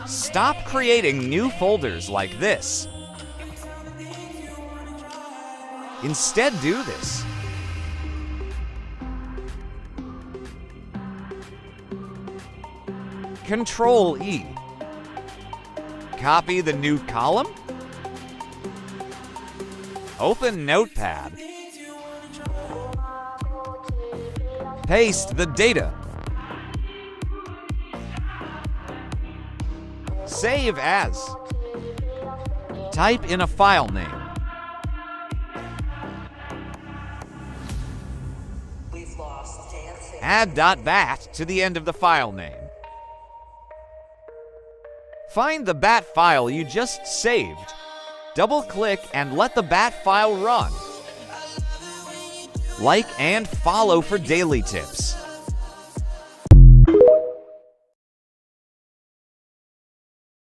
Stop creating new folders like this. Instead, do this. Control E. Copy the new column. Open Notepad. Paste the data. Save as. Type in a file name. Add .bat to the end of the file name. Find the bat file you just saved. Double-click and let the bat file run. Like and follow for daily tips.